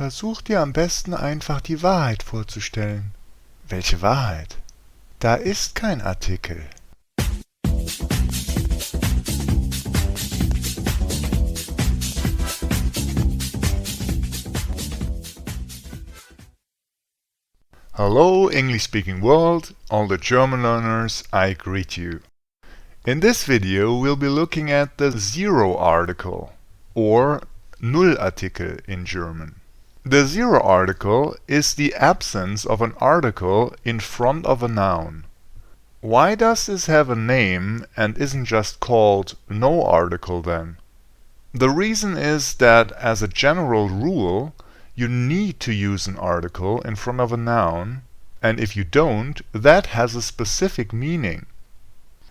Versuch dir am besten einfach die Wahrheit vorzustellen. Welche Wahrheit? Da ist kein Artikel. Hello, English-speaking world, all the German learners, I greet you. In this video we'll be looking at the zero article, or Nullartikel in German. The zero article is the absence of an article in front of a noun. Why does this have a name and isn't just called no article then? The reason is that as a general rule, you need to use an article in front of a noun, and if you don't, that has a specific meaning.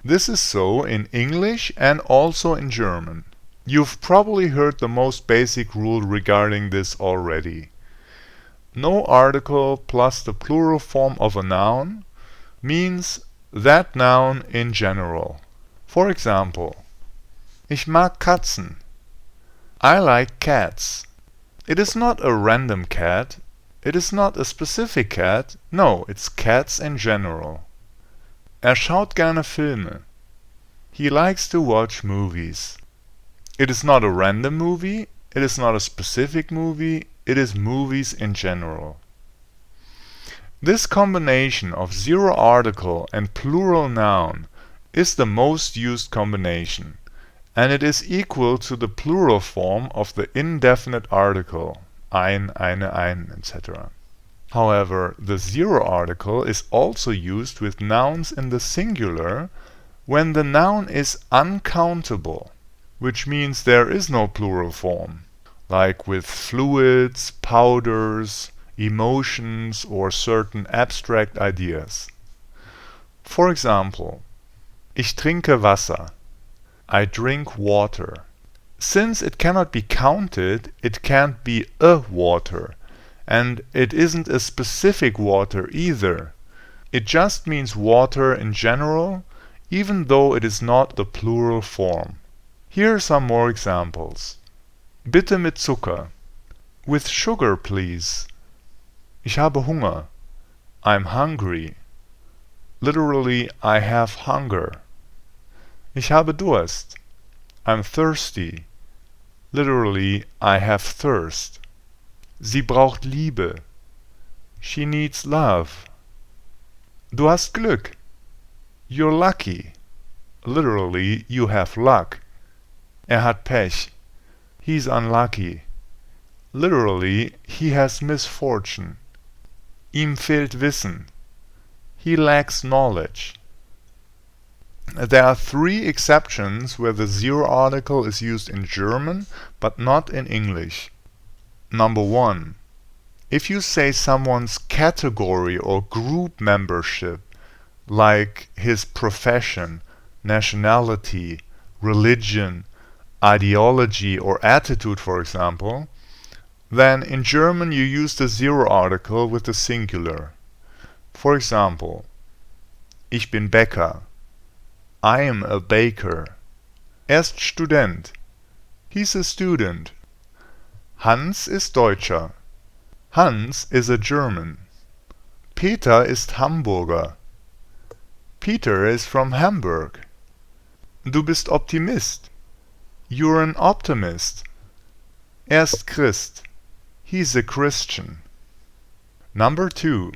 This is so in English and also in German. You've probably heard the most basic rule regarding this already. No article plus the plural form of a noun means that noun in general. For example, ich mag Katzen. I like cats. It is not a random cat. It is not a specific cat. No, it's cats in general. Schaut gerne Filme. He likes to watch movies. It is not a random movie. It is not a specific movie. It is movies in general. This combination of zero article and plural noun is the most used combination, and it is equal to the plural form of the indefinite article, ein, ein, etc. However, the zero article is also used with nouns in the singular when the noun is uncountable, which means there is no plural form, like with fluids, powders, emotions, or certain abstract ideas. For example, ich trinke Wasser. I drink water. Since it cannot be counted, it can't be a water, and it isn't a specific water either. It just means water in general, even though it is not the plural form. Here are some more examples. Bitte mit Zucker. With sugar, please. Ich habe Hunger. I'm hungry. Literally, I have hunger. Ich habe Durst. I'm thirsty. Literally, I have thirst. Sie braucht Liebe. She needs love. Du hast Glück. You're lucky. Literally, you have luck. Hat Pech. He's unlucky. Literally, he has misfortune. Ihm fehlt Wissen. He lacks knowledge. There are three exceptions where the zero article is used in German, but not in English. Number one, if you say someone's category or group membership, like his profession, nationality, religion, ideology, or attitude, for example, then in German you use the zero article with the singular. For example, ich bin Bäcker. I am a baker. Ist Student. He's a student. Hans ist Deutscher. Hans is a German. Peter ist Hamburger. Peter is from Hamburg. Du bist Optimist. You're an optimist. Ist Christ. He's a Christian. Number two,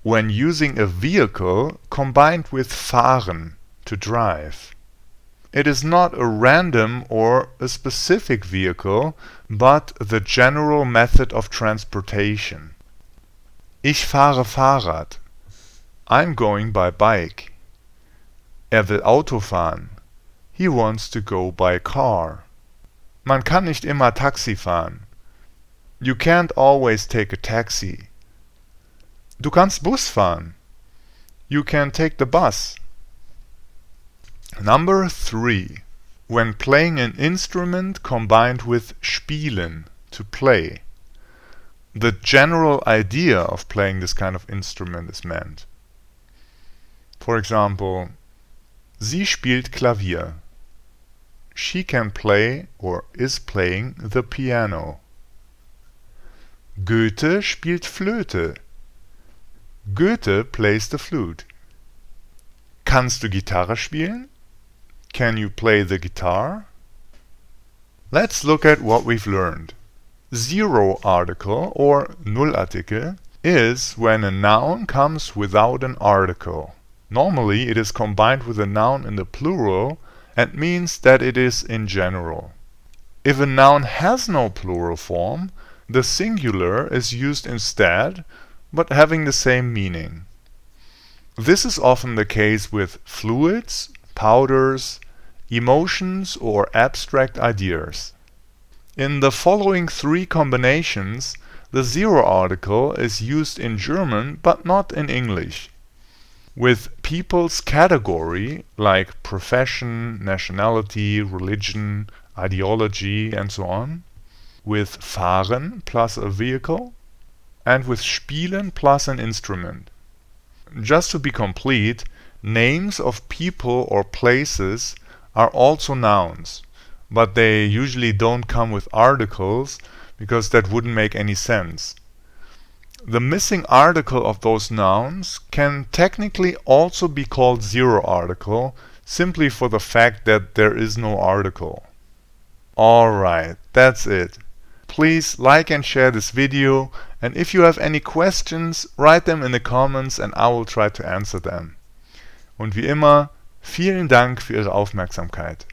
when using a vehicle combined with fahren, to drive. It is not a random or a specific vehicle, but the general method of transportation. Ich fahre Fahrrad. I'm going by bike. Will Auto fahren. He wants to go by car. Man kann nicht immer Taxi fahren. You can't always take a taxi. Du kannst Bus fahren. You can take the bus. Number three, when playing an instrument combined with spielen, to play. The general idea of playing this kind of instrument is meant. For example, sie spielt Klavier. She can play or is playing the piano. Goethe spielt Flöte. Goethe plays the flute. Kannst du Gitarre spielen? Can you play the guitar? Let's look at what we've learned. Zero article or Nullartikel is when a noun comes without an article. Normally it is combined with a noun in the plural and means that it is in general. If a noun has no plural form, the singular is used instead, but having the same meaning. This is often the case with fluids, powders, emotions, or abstract ideas. In the following three combinations, the zero article is used in German but not in English. With people's category, like profession, nationality, religion, ideology, and so on. With fahren plus a vehicle. And with spielen plus an instrument. Just to be complete, names of people or places are also nouns, but they usually don't come with articles because that wouldn't make any sense. The missing article of those nouns can technically also be called zero article, simply for the fact that there is no article. Alright, that's it. Please like and share this video, and if you have any questions, write them in the comments and I will try to answer them. Und wie immer, vielen Dank für Ihre Aufmerksamkeit.